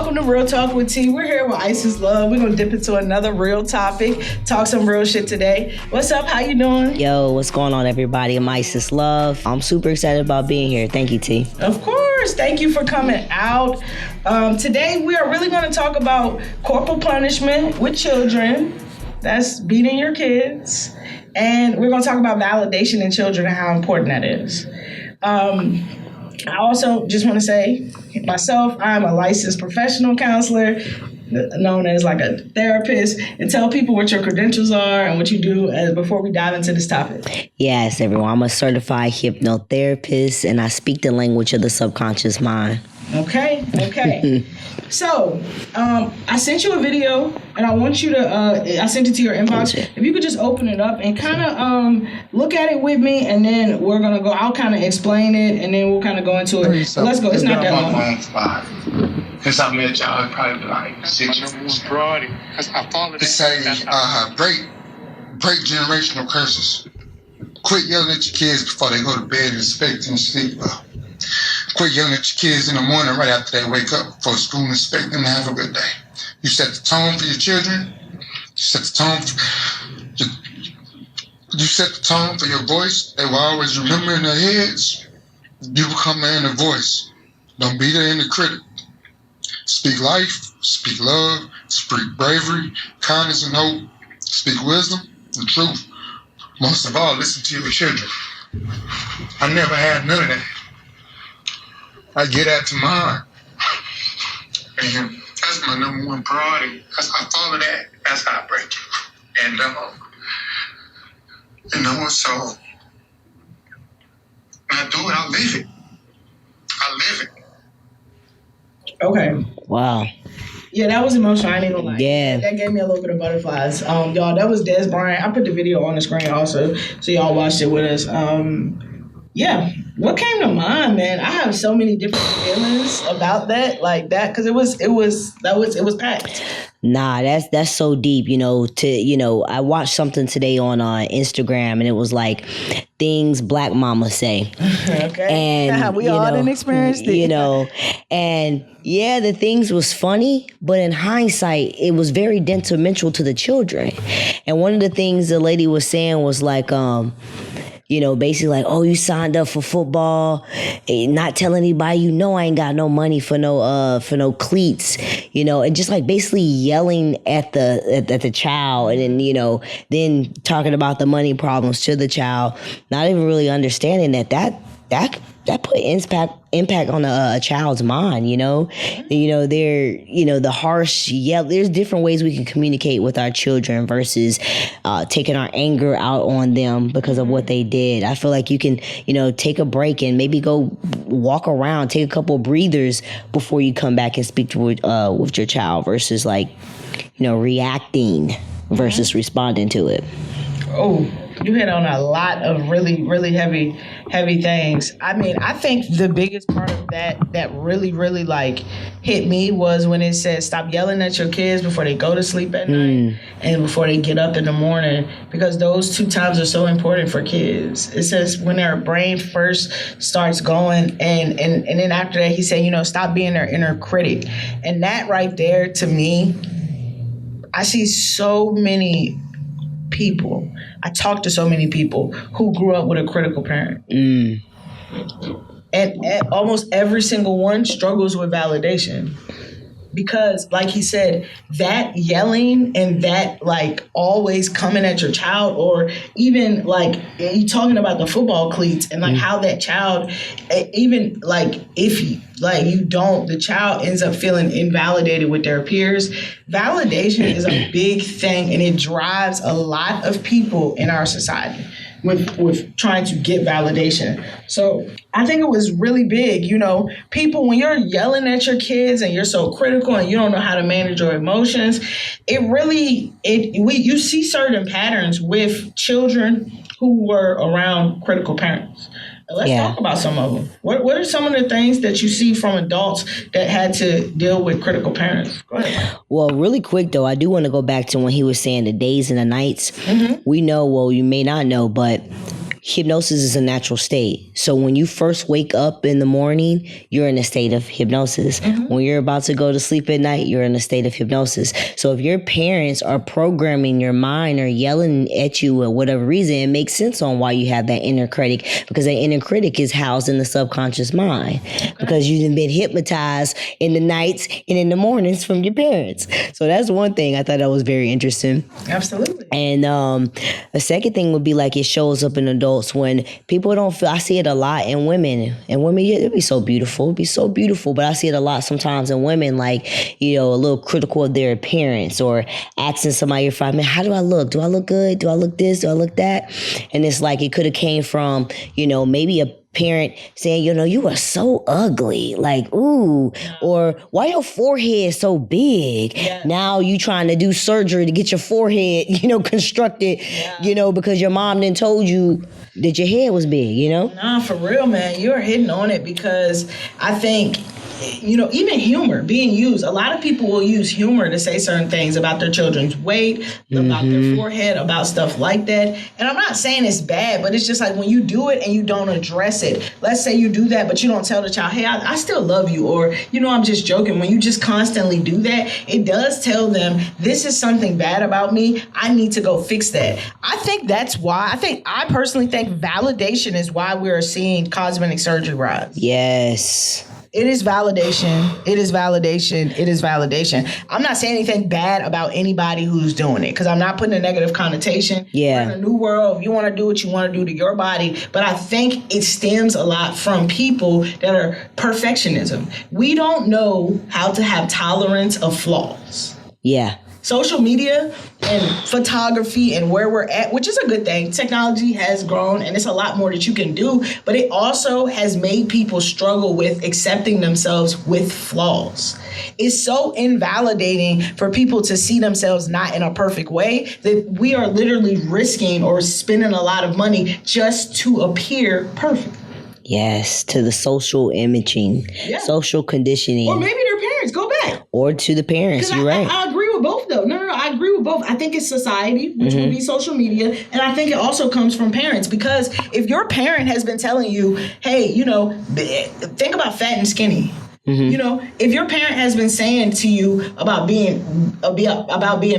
welcome to Real Talk with T. We're here with Isis Love. We're gonna dip into another real topic, talk some real shit today. What's up? How you doing? Yo, what's going on, everybody? I'm Isis Love. I'm super excited about being here. Thank you, T. Of course. Thank you for coming out. Today we are really gonna talk about corporal punishment with children. That's beating your kids. And we're gonna talk about validation in children and how important that is. I also just want to say, myself, I'm a licensed professional counselor, known as like a therapist, and tell people what your credentials are and what you do before we dive into this topic. Yes, everyone. I'm a certified hypnotherapist, and I speak the language of the subconscious mind. Okay. So, I sent you a video, and I want you to, I sent it to your inbox. If you could just open it up and kind of look at it with me, and then we're going to go, I'll kind of explain it, and then we'll kind of go into it. So let's go. It's not that long. Since I met y'all, it's probably like 6 years. It says, break generational curses. Quit yelling at your kids before they go to bed and expect them to sleep well. Quit yelling at your kids in the morning right after they wake up before school and expect them to have a good day. You set the tone for your children. You set the tone for your voice. They will always remember in their heads. You become their inner voice. Don't be their inner critic. Speak life, speak love, speak bravery, kindness and hope. Speak wisdom and truth. Most of all, listen to your children. I never had none of that. I get that to mine. And that's my number one priority. Because I follow that. That's how I break it. And, so I do it, I live it. Okay. Wow. Yeah, that was emotional. I ain't gonna lie. Yeah. That gave me a little bit of butterflies. Y'all, that was Des Bryant. I put the video on the screen also, so y'all watched it with us. Yeah. What came to mind, man? I have so many different feelings about that, like that, because it was packed. Nah, that's so deep, I watched something today on Instagram, and it was like things black mama say. Okay. And we all didn't experience it. And yeah, the things was funny, but in hindsight, it was very detrimental to the children. And one of the things the lady was saying was like, basically like, oh, you signed up for football, not telling anybody, I ain't got no money for no cleats, and just like basically yelling at the child, and then, then talking about the money problems to the child, not even really understanding that put impact on a child's mind, the harsh yell. There's different ways we can communicate with our children versus taking our anger out on them because of what they did. I feel like you can, take a break and maybe go walk around, take a couple of breathers before you come back and speak with your child versus like, reacting versus responding to it. Oh, you hit on a lot of really, really heavy things. I mean, I think the biggest part of that really, really like hit me was when it said stop yelling at your kids before they go to sleep at night and before they get up in the morning, because those 2 times are so important for kids. It says when their brain first starts going, and then after that he said, stop being their inner critic. And that right there, to me, I see so many people. I talk to so many people who grew up with a critical parent. And almost every single one struggles with validation. Because, like he said, that yelling and that, like, always coming at your child, or even, like, you talking about the football cleats and, like, how that child, even, like, if the child ends up feeling invalidated with their peers. Validation is a big thing, and it drives a lot of people in our society with trying to get validation. So I think it was really big, people, when you're yelling at your kids and you're so critical and you don't know how to manage your emotions, you see certain patterns with children who were around critical parents. Let's talk about some of them. What are some of the things that you see from adults that had to deal with critical parents? Go ahead. Well, really quick, though, I do want to go back to when he was saying the days and the nights. Mm-hmm. We know, well, you may not know, but hypnosis is a natural state. So when you first wake up in the morning, you're in a state of hypnosis. When you're about to go to sleep at night, you're in a state of hypnosis. So if your parents are programming your mind or yelling at you or whatever reason, it makes sense on why you have that inner critic, because that inner critic is housed in the subconscious mind because you've been hypnotized in the nights and in the mornings from your parents. So that's one thing I thought that was very interesting. Absolutely. And the second thing would be like it shows up in adults when people don't feel. I see it a lot in women. And women, yeah, it'd be so beautiful. It'd be so beautiful. But I see it a lot sometimes in women, like, you know, a little critical of their appearance or asking somebody, man, how do I look? Do I look good? Do I look this? Do I look that? And it's like it could have came from, you know, maybe a parent saying, you know, you are so ugly, like, ooh, or why your forehead so big? Now you trying to do surgery to get your forehead, you know, constructed, you know, because your mom didn't told you that your head was big, you know? Nah, for real, man. You're hitting on it because I think, you know, even humor being used. A lot of people will use humor to say certain things about their children's weight, about their forehead, about stuff like that. And I'm not saying it's bad, but it's just like when you do it and you don't address it. Let's say you do that, but you don't tell the child, hey, I still love you. Or, you know, I'm just joking. When you just constantly do that, it does tell them this is something bad about me. I need to go fix that. I think that's why. I personally think validation is why we're seeing cosmetic surgery rise. Yes. It is validation. It is validation. It is validation. I'm not saying anything bad about anybody who's doing it because I'm not putting a negative connotation. Yeah. We're in a new world. If you want to do what you want to do to your body. But I think it stems a lot from people that are perfectionism. We don't know how to have tolerance of flaws. Yeah. Social media and photography and where we're at, which is a good thing. Technology has grown and it's a lot more that you can do, but it also has made people struggle with accepting themselves with flaws. It's so invalidating for people to see themselves not in a perfect way that we are literally risking or spending a lot of money just to appear perfect. Yes, to the social imaging, social conditioning. Or maybe their parents, go back. Or to the parents, you're right. I agree with both though. No, I agree with both. I think it's society, which would be social media. And I think it also comes from parents because if your parent has been telling you, hey, you know, think about fat and skinny. You know, if your parent has been saying to you about being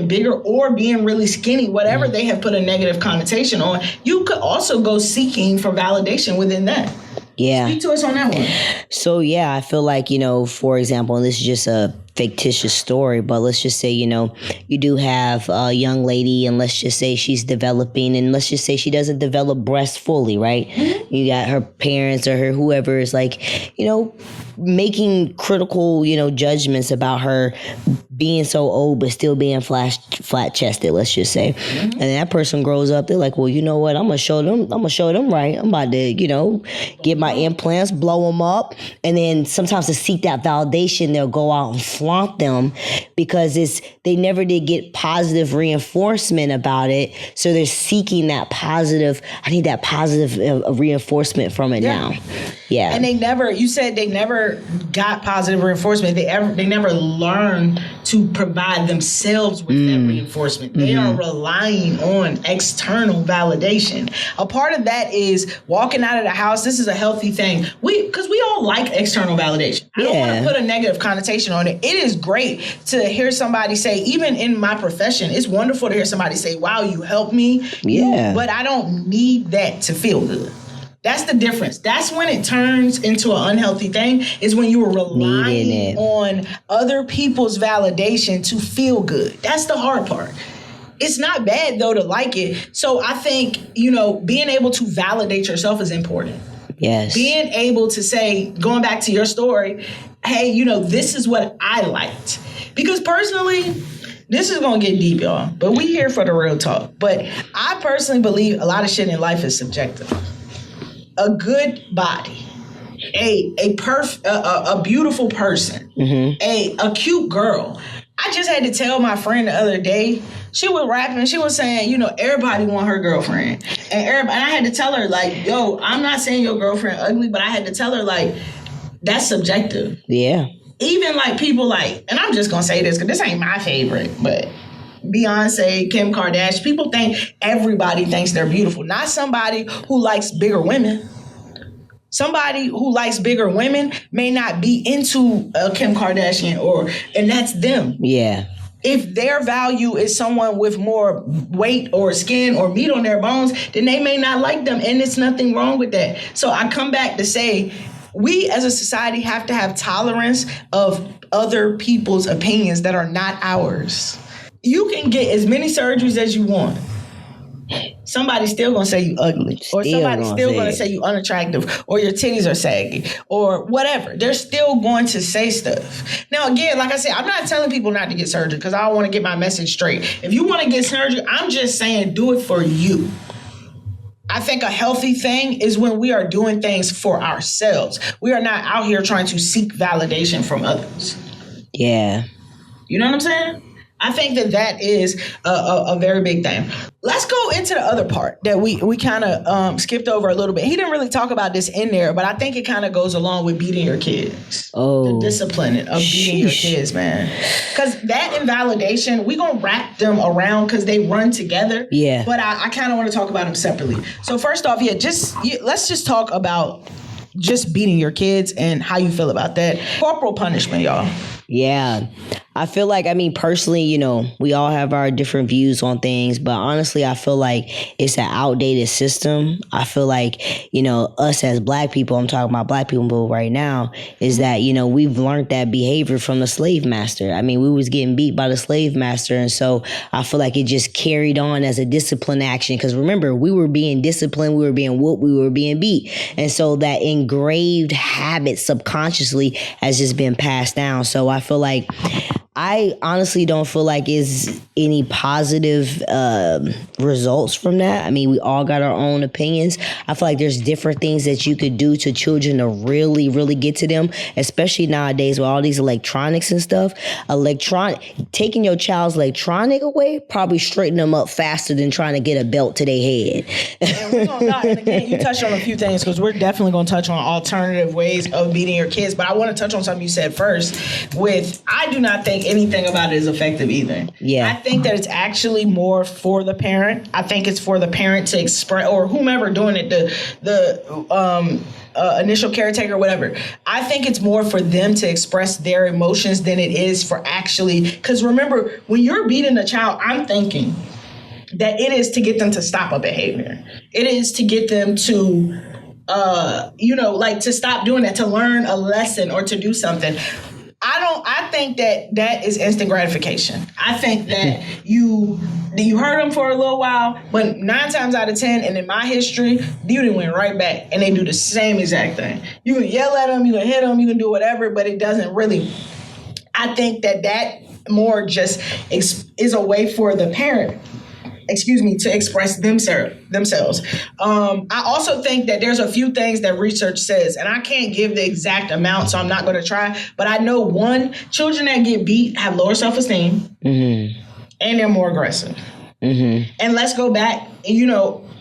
bigger or being really skinny, whatever they have put a negative connotation on, you could also go seeking for validation within that. Yeah. Speak to us on that one. So, yeah, I feel like, you know, for example, and this is just a fictitious story, but let's just say, you know, you do have a young lady and let's just say she's developing and let's just say she doesn't develop breasts fully, right? You got her parents or her whoever is like, you know, making critical, you know, judgments about her being so old but still being flat-chested, let's just say. And that person grows up, they're like, well, you know what, I'm gonna show them right. I'm about to, you know, get my implants, blow them up. And then sometimes to seek that validation, they'll go out and flaunt them because they never did get positive reinforcement about it. So they're seeking that positive, I need that positive reinforcement from it now. Yeah. And you said they never got positive reinforcement. They never learned to provide themselves with that reinforcement. They are relying on external validation. A part of that is walking out of the house. This is a healthy thing. Because we all like external validation. I don't want to put a negative connotation on it. It is great to hear somebody say, even in my profession, it's wonderful to hear somebody say, wow, you helped me. Yeah. But I don't need that to feel good. That's the difference. That's when it turns into an unhealthy thing, is when you are relying on other people's validation to feel good. That's the hard part. It's not bad, though, to like it. So I think, you know, being able to validate yourself is important. Yes. Being able to say, going back to your story, hey, you know, this is what I liked. Because personally, this is going to get deep, y'all, but we here for the real talk. But I personally believe a lot of shit in life is subjective. A good body, a beautiful person, a cute girl. I just had to tell my friend the other day, she was rapping, she was saying, you know, everybody want her girlfriend. And I had to tell her, like, yo, I'm not saying your girlfriend ugly, but I had to tell her, like, that's subjective. Yeah. Even like people like, and I'm just going to say this because this ain't my favorite, but Beyonce, Kim Kardashian. People think everybody thinks they're beautiful. Not somebody who likes bigger women. Somebody who likes bigger women may not be into Kim Kardashian and that's them. Yeah. If their value is someone with more weight or skin or meat on their bones, then they may not like them. And it's nothing wrong with that. So I come back to say, we as a society have to have tolerance of other people's opinions that are not ours. You can get as many surgeries as you want. Somebody's still gonna say you ugly, or somebody's still gonna say you unattractive, or your titties are saggy, or whatever. They're still going to say stuff. Now, again, like I said, I'm not telling people not to get surgery because I want to get my message straight. If you want to get surgery, I'm just saying do it for you. I think a healthy thing is when we are doing things for ourselves. We are not out here trying to seek validation from others. Yeah. You know what I'm saying? I think that is a very big thing. Let's go into the other part that we kind of skipped over a little bit. He didn't really talk about this in there, but I think it kind of goes along with beating your kids. Oh. The discipline of beating your kids, man. Because that and validation, we going to wrap them around because they run together. Yeah. But I kind of want to talk about them separately. So first off, let's just talk about just beating your kids and how you feel about that. Corporal punishment, y'all. Yeah. I feel like, personally, we all have our different views on things, but honestly, I feel like it's an outdated system. I feel like, us as black people, I'm talking about black people right now, is that, we've learned that behavior from the slave master. We was getting beat by the slave master. And so I feel like it just carried on as a discipline action. Because remember, we were being disciplined, we were being whooped, we were being beat. And so that engraved habit subconsciously has just been passed down. So I feel like I honestly don't feel like is any positive results from that. We all got our own opinions. I feel like there's different things that you could do to children to really, really get to them, especially nowadays with all these electronics and stuff. Taking your child's electronic away probably straighten them up faster than trying to get a belt to their head. And again, you touched on a few things because we're definitely going to touch on alternative ways of beating your kids. But I want to touch on something you said first I do not think anything about it is effective either. Yeah. I think that it's actually more for the parent. I think it's for the parent to express, or whomever doing it, the initial caretaker, whatever. I think it's more for them to express their emotions than it is for actually, because remember, when you're beating a child, I'm thinking that it is to get them to stop a behavior. It is to get them to, to stop doing that, to learn a lesson or to do something. I think that is instant gratification. I think that you hurt them for a little while, but 9 times out of 10, and in my history, you done went right back and they do the same exact thing. You can yell at them, you can hit them, you can do whatever, but it doesn't really. I think that more just is a way for the parent, to express themselves. I also think that there's a few things that research says, and I can't give the exact amount, so I'm not going to try, but I know children that get beat have lower self-esteem, and they're more aggressive. Mm-hmm. And let's go back,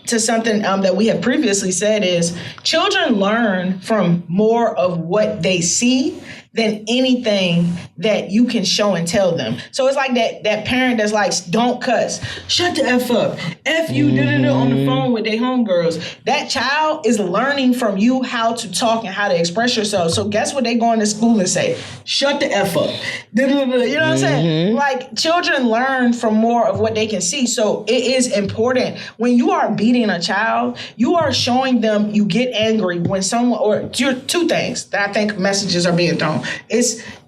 to something that we have previously said is children learn from more of what they see than anything that you can show and tell them. So it's like that parent that's like, don't cuss, shut the F up, F you, on the phone with their homegirls. That child is learning from you how to talk and how to express yourself. So guess what they go into school and say? Shut the F up. You know what I'm saying? Like children learn from more of what they can see. So it is important when you are beating a child, you are showing them you get angry when someone, or two things that I think messages are being thrown.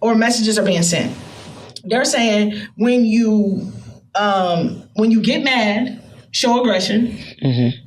Messages are being sent. They're saying when you get mad, show aggression. Mm-hmm.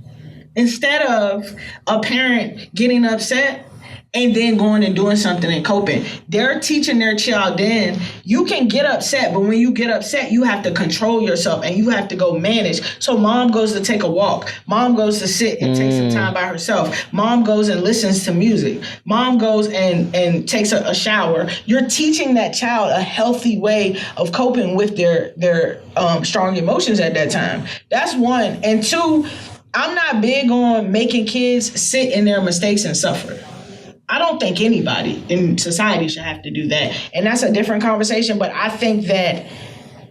Instead of a parent getting upset and then going and doing something and coping. They're teaching their child then you can get upset, but when you get upset, you have to control yourself and you have to go manage. So mom goes to take a walk. Mom goes to sit and take some time by herself. Mom goes and listens to music. Mom goes and takes a shower. You're teaching that child a healthy way of coping with their strong emotions at that time. That's one. And two, I'm not big on making kids sit in their mistakes and suffer. I don't think anybody in society should have to do that. And that's a different conversation. But I think that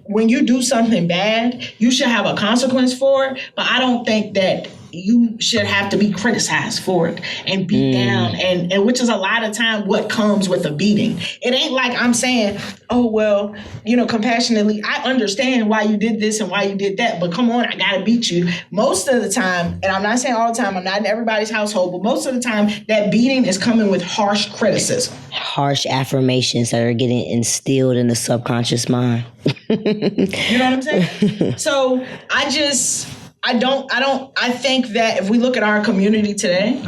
when you do something bad, you should have a consequence for it. But I don't think that you should have to be criticized for it and beat down, and which is a lot of time what comes with a beating. It ain't like I'm saying, oh, well, compassionately, I understand why you did this and why you did that, but come on, I gotta beat you. Most of the time, and I'm not saying all the time, I'm not in everybody's household, but most of the time, that beating is coming with harsh criticism. Harsh affirmations that are getting instilled in the subconscious mind. You know what I'm saying? So I think that if we look at our community today,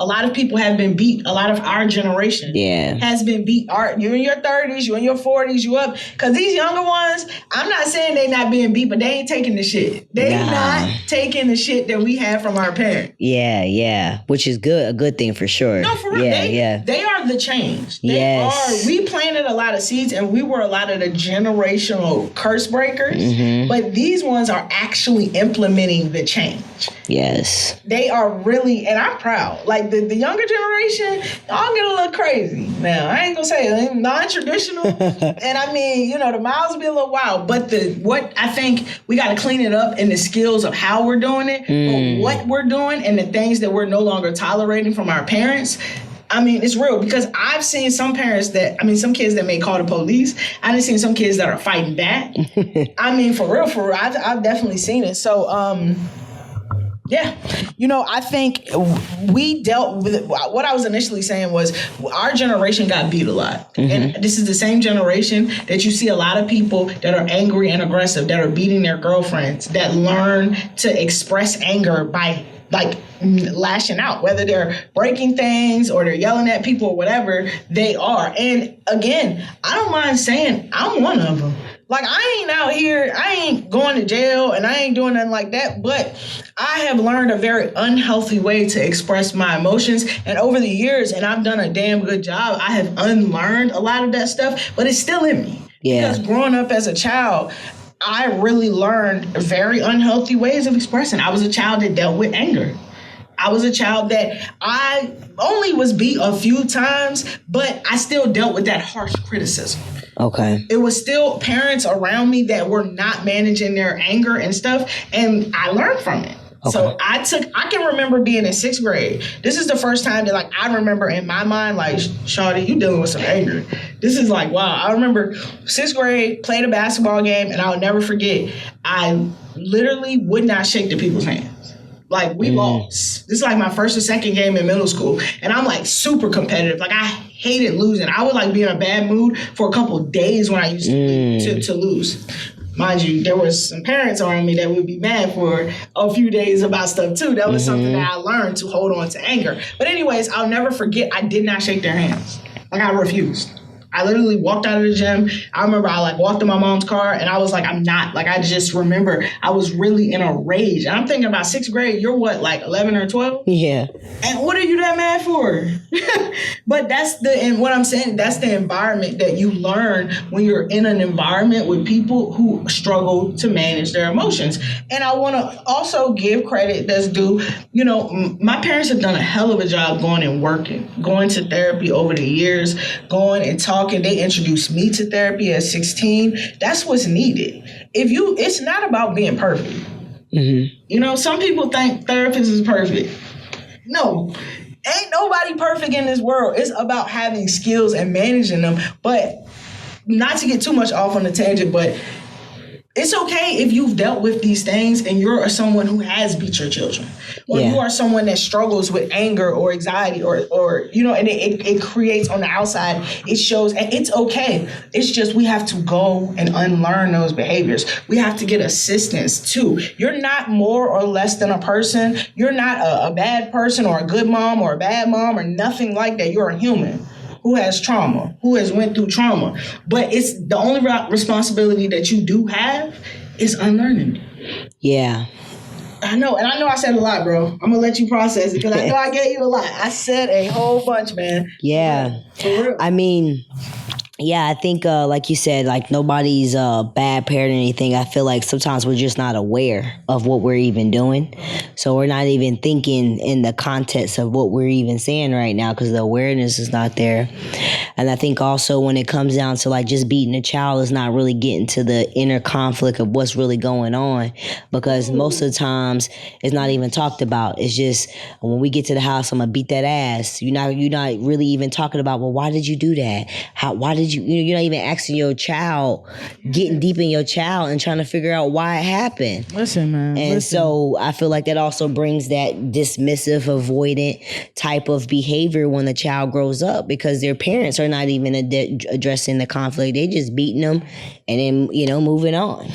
a lot of people have been beat. A lot of our generation has been beat. You in your 30s, you in your 40s, you up. Because these younger ones, I'm not saying they not being beat, but they ain't taking the shit. They not taking the shit that we had from our parents. Yeah. Which is good. A good thing for sure. No, for real. They are the change. We planted a lot of seeds and we were a lot of the generational curse breakers. Mm-hmm. But these ones are actually implementing the change. Yes. They are really, and I'm proud. Like the younger generation, y'all get a little crazy. Now, I ain't gonna say non-traditional. And I mean, the miles be a little wild. But what I think we gotta clean it up in the skills of how we're doing it, but what we're doing and the things that we're no longer tolerating from our parents. I mean, it's real because I've seen some kids that may call the police. I've seen some kids that are fighting back. I mean, for real, I've definitely seen it. So, yeah, I think we dealt with it. What I was initially saying was our generation got beat a lot. Mm-hmm. And this is the same generation that you see a lot of people that are angry and aggressive, that are beating their girlfriends, that learn to express anger by lashing out, whether they're breaking things or they're yelling at people or whatever they are. And again, I don't mind saying I'm one of them. Like, I ain't out here, I ain't going to jail and I ain't doing nothing like that, but I have learned a very unhealthy way to express my emotions. And over the years, and I've done a damn good job, I have unlearned a lot of that stuff, but it's still in me. Yeah. Because growing up as a child, I really learned very unhealthy ways of expressing. I was a child that dealt with anger. I was a child that I only was beat a few times, but I still dealt with that harsh criticism. Okay. It was still parents around me that were not managing their anger and stuff, and I learned from it. Okay. So I can remember being in 6th grade. This is the first time that I remember in my mind, Shawty, you dealing with some anger. This is wow. I remember 6th grade, played a basketball game, and I'll never forget, I literally would not shake the people's hands. We lost. This is my first or second game in middle school. And I'm super competitive. I hated losing. I would be in a bad mood for a couple of days when I used to lose. Mind you, there was some parents around me that would be mad for a few days about stuff too. That was something that I learned to hold on to anger. But anyways, I'll never forget, I did not shake their hands. I refused. I literally walked out of the gym. I remember I walked in my mom's car and I was I'm not. I just remember I was really in a rage. And I'm thinking about 6th grade, you're what, 11 or 12? Yeah. And what are you that mad for? But and what I'm saying, that's the environment that you learn when you're in an environment with people who struggle to manage their emotions. And I want to also give credit that's due. My parents have done a hell of a job going and working, going to therapy over the years, going and talking. They introduced me to therapy at 16. That's what's needed. It's not about being perfect. Mm-hmm. Some people think therapists is perfect. No, ain't nobody perfect in this world. It's about having skills and managing them. But not to get too much off on the tangent, but it's okay if you've dealt with these things and you're someone who has beat your children, or you are someone that struggles with anger or anxiety or and it creates on the outside, it shows, and it's okay. It's just we have to go and unlearn those behaviors. We have to get assistance too. You're not more or less than a person. You're not a bad person or a good mom or a bad mom or nothing like that. You're a human who has trauma, who has went through trauma. But it's the only responsibility that you do have is unlearning. Yeah. I know I said a lot, bro. I'm going to let you process it because I know I gave you a lot. I said a whole bunch, man. Yeah. For real. I mean, Yeah, I think, like you said, like nobody's bad parent or anything. I feel like sometimes we're just not aware of what we're even doing. So we're not even thinking in the context of what we're even saying right now because the awareness is not there. And I think also when it comes down to like just beating a child is not really getting to the inner conflict of what's really going on because most of the times it's not even talked about. It's just when we get to the house, I'm going to beat that ass. You're not really even talking about, well, why did you do that? Why did you're not even asking your child, getting deep in your child and trying to figure out why it happened. Listen, man. And so I feel like that also brings that dismissive, avoidant type of behavior when the child grows up because their parents are not even addressing the conflict. They just beating them and then, moving on.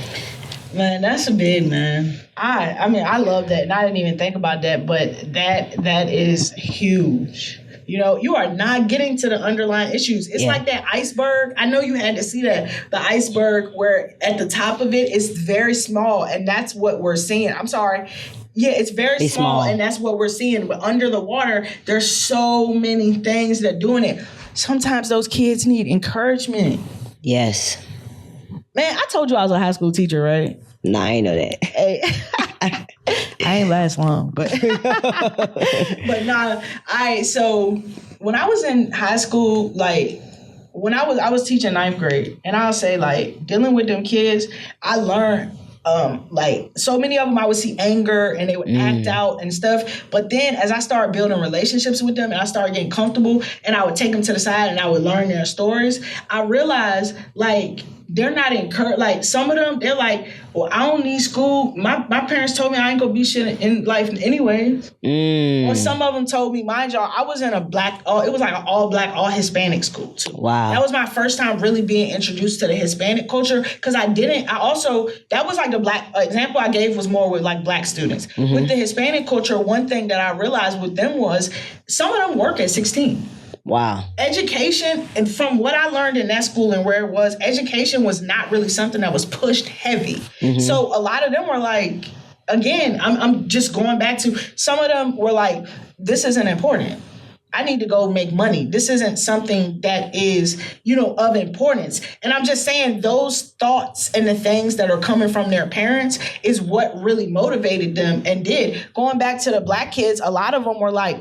Man, that's a big, man. I mean, I love that. And I didn't even think about that, but that is huge. You are not getting to the underlying issues. It's like that iceberg. I know you had to see that. The iceberg where at the top of it is very small, and that's what we're seeing. I'm sorry. Yeah, it's very small, and that's what we're seeing. But under the water, there's so many things that are doing it. Sometimes those kids need encouragement. Yes. Man, I told you I was a high school teacher, right? Nah, I ain't know that. Hey. I ain't last long, but but nah. So when I was in high school, like when I was teaching 9th grade, and I'll say like dealing with them kids, I learned like so many of them I would see anger and they would act out and stuff. But then as I started building relationships with them and I started getting comfortable and I would take them to the side and I would learn their stories, I realized like they're not encouraged. Like some of them, they're like, well, I don't need school. My parents told me I ain't gonna be shit in life anyways. Or some of them told me, mind y'all, I was in a it was like an all black, all Hispanic school too. Wow. That was my first time really being introduced to the Hispanic culture because that was like the black example I gave was more with like black students. With the Hispanic culture, one thing that I realized with them was some of them work at 16. Wow. Education, and from what I learned in that school and where it was, education was not really something that was pushed heavy. So a lot of them were like, again, I'm just going back to, some of them were like, this isn't important. I need to go make money. This isn't something that is, of importance. And I'm just saying those thoughts and the things that are coming from their parents is what really motivated them and did. Going back to the black kids, a lot of them were like,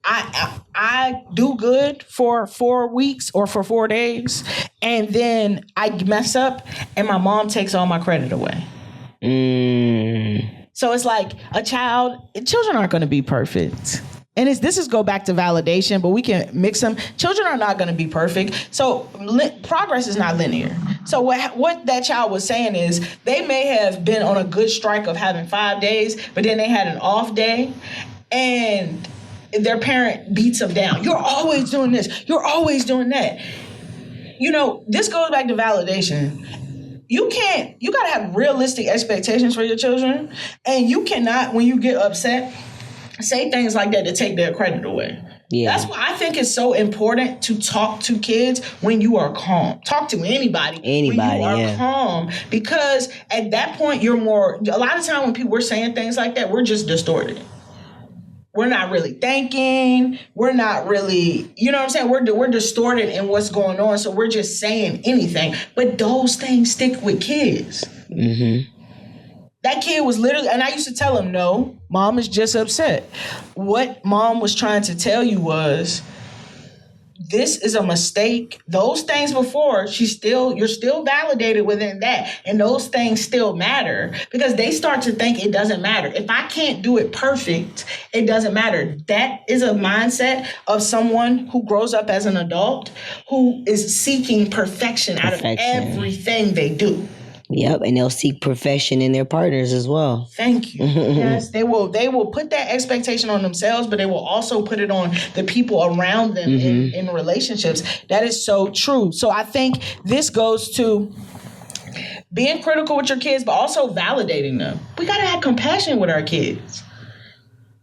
I do good for 4 weeks or for 4 days, and then I mess up, and my mom takes all my credit away. So it's like children aren't going to be perfect. And this go back to validation, but we can mix them. Children are not going to be perfect. So progress is not linear. So what that child was saying is they may have been on a good strike of having 5 days, but then they had an off day, and their parent beats them down. You're always doing this. You're always doing that. This goes back to validation. You got to have realistic expectations for your children. And you cannot, when you get upset, say things like that to take their credit away. Yeah. That's why I think it's so important to talk to kids when you are calm. Talk to anybody when you are calm. Because at that point, a lot of time when we're saying things like that, we're just distorted. We're not really thinking. We're not really, you know what I'm saying? We're distorted in what's going on. So we're just saying anything. But those things stick with kids. That kid was literally, and I used to tell him, no, mom is just upset. What mom was trying to tell you was, this is a mistake. Those things before, you're still validated within that. And those things still matter because they start to think it doesn't matter. If I can't do it perfect, it doesn't matter. That is a mindset of someone who grows up as an adult who is seeking perfection out of everything they do. Yep, and they'll seek perfection in their partners as well. Thank you. Yes, they will put that expectation on themselves, but they will also put it on the people around them in relationships. That is so true. So I think this goes to being critical with your kids, but also validating them. We got to have compassion with our kids.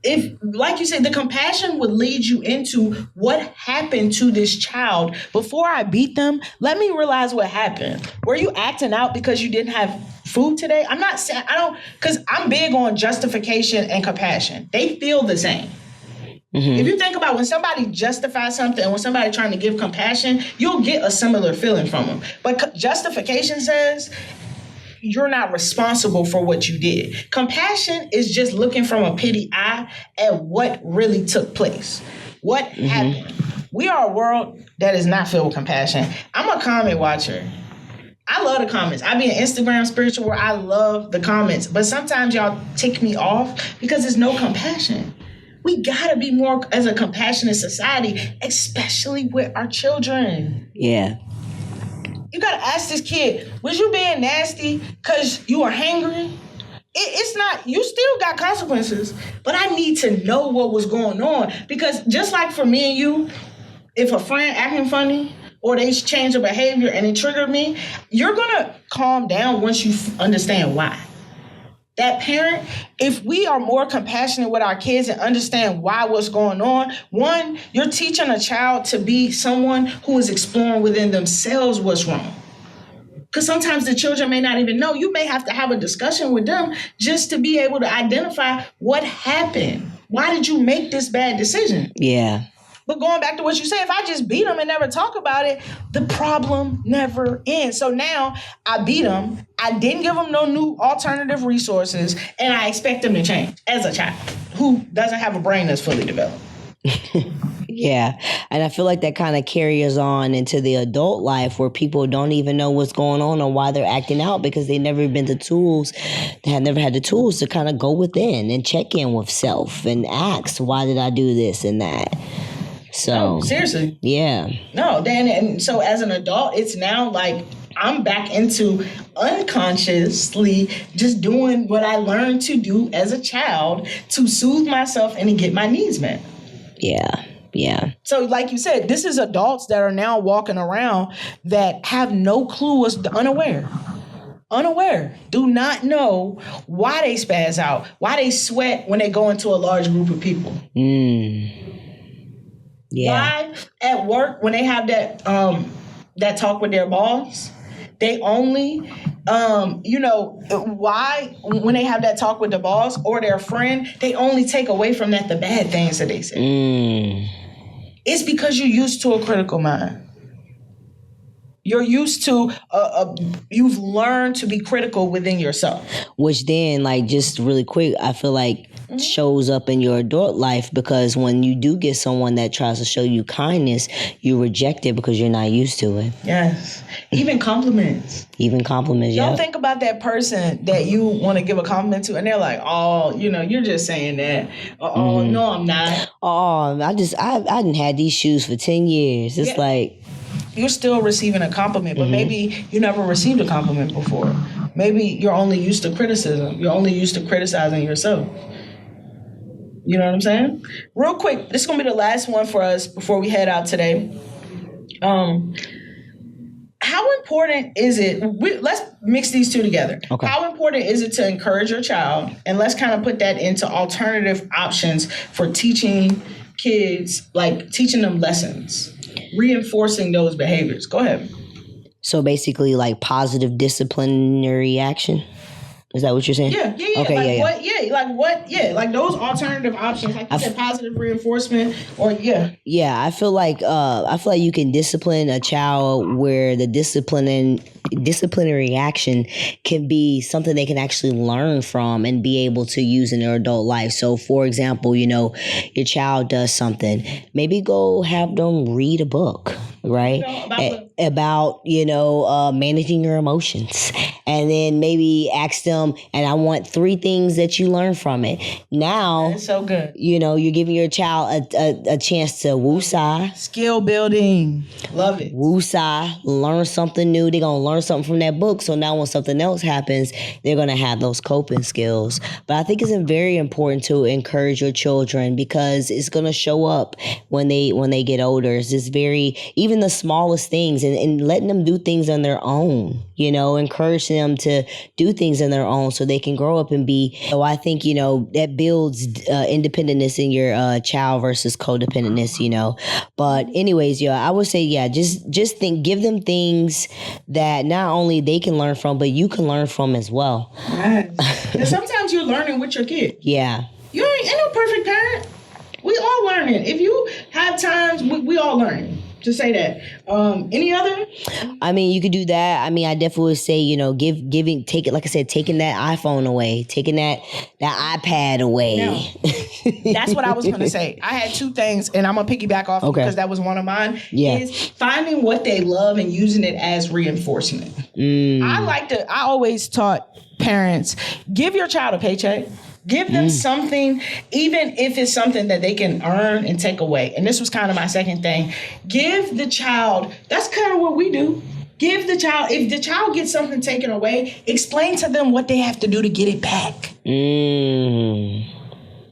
If, like you said, the compassion would lead you into what happened to this child. Before I beat them, let me realize what happened. Were you acting out because you didn't have food today? I'm not saying, because I'm big on justification and compassion. They feel the same. If you think about when somebody justifies something and when somebody trying to give compassion, you'll get a similar feeling from them. But justification says you're not responsible for what you did. Compassion is just looking from a pity eye at what really took place. What happened? We are a world that is not filled with compassion. I'm a comment watcher. I love the comments. I be an Instagram spiritual where I love the comments. But sometimes y'all tick me off because there's no compassion. We gotta be more as a compassionate society, especially with our children. Yeah. You gotta ask this kid, was you being nasty because you were hangry? It's not, you still got consequences, but I need to know what was going on. Because just like for me and you, if a friend acting funny or they change their behavior and it triggered me, you're gonna calm down once you understand why. That parent, if we are more compassionate with our kids and understand why what's going on, one, you're teaching a child to be someone who is exploring within themselves what's wrong. Because sometimes the children may not even know. You may have to have a discussion with them just to be able to identify what happened. Why did you make this bad decision? Yeah. But going back to what you said, if I just beat them and never talk about it, the problem never ends. So now I beat them. I didn't give them no new alternative resources, and I expect them to change as a child who doesn't have a brain that's fully developed. Yeah. And I feel like that kind of carries on into the adult life where people don't even know what's going on or why they're acting out because they've never been the tools, they have never had the tools to kind of go within and check in with self and ask, why did I do this and that? So seriously. Yeah. No, then and so as an adult, it's now like I'm back into unconsciously just doing what I learned to do as a child to soothe myself and to get my needs met. Yeah. Yeah. So like you said, this is adults that are now walking around that have no clue, was unaware, do not know why they spaz out, why they sweat when they go into a large group of people. Yeah. Why at work when they have that talk with their boss, they only, why when they have that talk with the boss or their friend, they only take away from that the bad things that they say. It's because you're used to a critical mind. You're used to, you've learned to be critical within yourself. Which then, like, just really quick, I feel like shows up in your adult life because when you do get someone that tries to show you kindness, you reject it because you're not used to it. Yes. Even compliments. Y'all think about that person that you want to give a compliment to and they're like, oh, you're just saying that. Oh, no, I'm not. Oh, I didn't have these shoes for 10 years. It's like... You're still receiving a compliment, but maybe you never received a compliment before. Maybe you're only used to criticism. You're only used to criticizing yourself. You know what I'm saying? Real quick, this is going to be the last one for us before we head out today. How important is it? Let's mix these two together. Okay. How important is it to encourage your child? And let's kind of put that into alternative options for teaching kids, like teaching them lessons, reinforcing those behaviors. Go ahead. So basically like positive disciplinary action? Is that what you're saying? Yeah. Okay, like those alternative options, like you said, positive reinforcement, or Yeah, I feel like you can discipline a child where the disciplinary action can be something they can actually learn from and be able to use in their adult life. So, for example, your child does something, maybe go have them read a book, right? About managing your emotions, and then maybe ask them, and I want 3 things that you learn from it. Now, that's so good. You're giving your child a chance to woosah. Skill building. Love it. Woosah, learn something new. They're going to learn something from that book. So now when something else happens, they're going to have those coping skills. But I think it's very important to encourage your children because it's going to show up when they get older. It's just even the smallest things and letting them do things on their own, encourage them to do things on their own so they can grow up and be. So I think, that builds independentness in your child versus codependentness, But anyways, I would say, just give them things that not only they can learn from, but you can learn from as well. Yes. And sometimes you're learning with your kid. Yeah. You ain't no perfect parent. We all learning. learning. If you have times, we all learn. To say that. Any other? I mean, you could do that. I mean, I definitely would say, take it, like I said, taking that iPhone away, taking that iPad away. Now, that's what I was going to say. I had two things, and I'm going to piggyback off because that was one of mine, is finding what they love and using it as reinforcement. I always taught parents, give your child a paycheck. Give them something, even if it's something that they can earn and take away. And this was kind of my second thing. Give the child, that's kind of what we do. Give the child, if the child gets something taken away, explain to them what they have to do to get it back.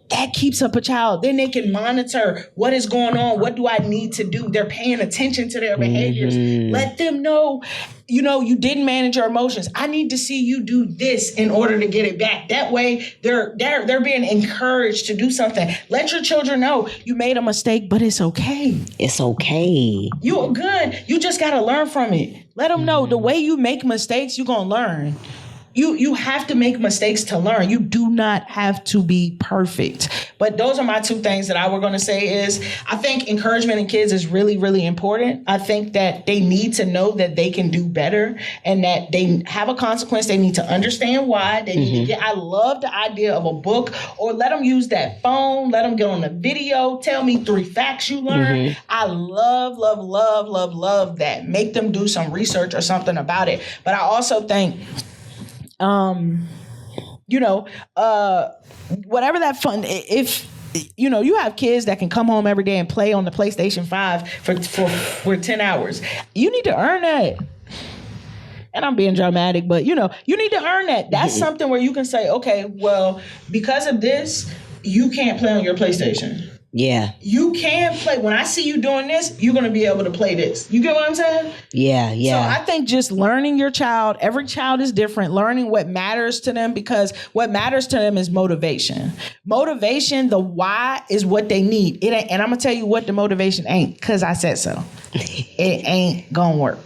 That keeps up a child. Then they can monitor what is going on. What do I need to do? They're paying attention to their behaviors. Let them know, you didn't manage your emotions. I need to see you do this in order to get it back. That way, they're being encouraged to do something. Let your children know you made a mistake, but it's okay. It's okay. You're good. You just got to learn from it. Let them know the way you make mistakes, you're going to learn. You have to make mistakes to learn. You do not have to be perfect. But those are my two things that I were going to say is I think encouragement in kids is really, really important. I think that they need to know that they can do better and that they have a consequence. They need to understand why. They need to get. I love the idea of a book or let them use that phone. Let them get on the video. Tell me 3 facts you learned. I love, love, love, love, love that. Make them do some research or something about it. But I also think whatever that fun, if you have kids that can come home every day and play on the PlayStation 5 for 10 hours, you need to earn that. And I'm being dramatic, but you need to earn that. That's something where you can say, okay, well, because of this, you can't play on your PlayStation. Yeah. You can play. When I see you doing this, you're going to be able to play this. You get what I'm saying? Yeah. So I think just learning your child, every child is different, learning what matters to them, because what matters to them is motivation. Motivation, the why is what they need. And I'm going to tell you what the motivation ain't, because I said so. It ain't going to work.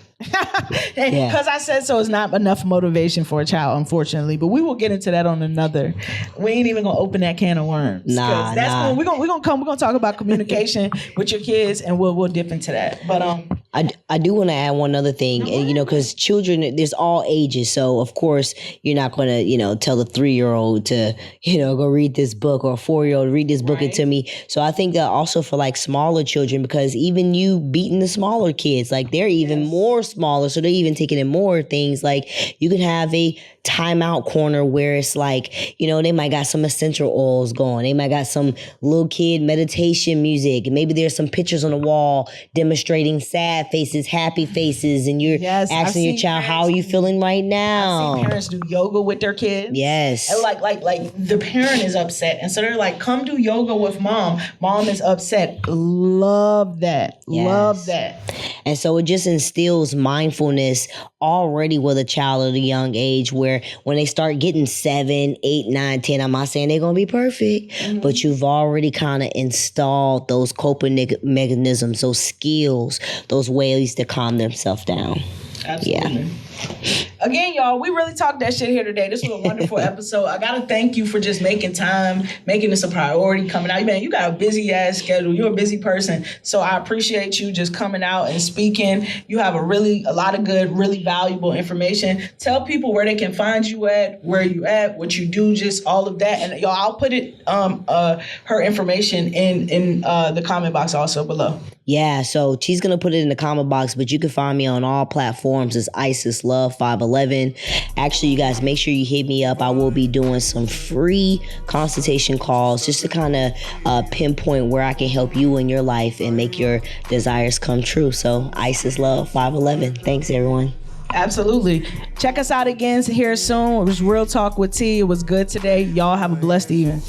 Because I said so is not enough motivation for a child, unfortunately. But we will get into that on another. We ain't even gonna open that can of worms. We're gonna talk about communication with your kids, and we'll dip into that. But I do want to add one other thing, and because children, there's all ages, so of course you're not going to tell the 3-year-old to go read this book, or a 4-year-old read this book into me. So I think that also for like smaller children, because even you beating the smaller kids, like they're even more smaller, so they're even taking in more things. Like you can have a timeout corner where it's like they might got some essential oils going, they might got some little kid meditation music, and maybe there's some pictures on the wall demonstrating sad faces, happy faces, and you're asking your child, how are you feeling right now? I've seen parents do yoga with their kids. Yes. And like the parent is upset, and so they're like, come do yoga with mom. Mom is upset. Love that. Yes. Love that. And so it just instills mindfulness already with a child at a young age, where when they start getting 7, 8, 9, 10, I'm not saying they're going to be perfect, but you've already kind of installed those coping mechanisms, those skills, those ways to calm themselves down. Absolutely. Yeah. Again, y'all, we really talked that shit here today. This was a wonderful episode. I got to thank you for just making time, making this a priority, coming out. Man, you got a busy ass schedule. You're a busy person. So I appreciate you just coming out and speaking. You have a lot of good, really valuable information. Tell people where they can find you at, where you at, what you do, just all of that. And y'all, I'll put her information in the comment box also below. Yeah, so she's going to put it in the comment box, but you can find me on all platforms as Isis Love 511. Actually, you guys, make sure you hit me up. I will be doing some free consultation calls just to kind of pinpoint where I can help you in your life and make your desires come true. So Isis Love 511. Thanks, everyone. Absolutely. Check us out again here soon. It was Real Talk with T. It was good today. Y'all have a blessed evening.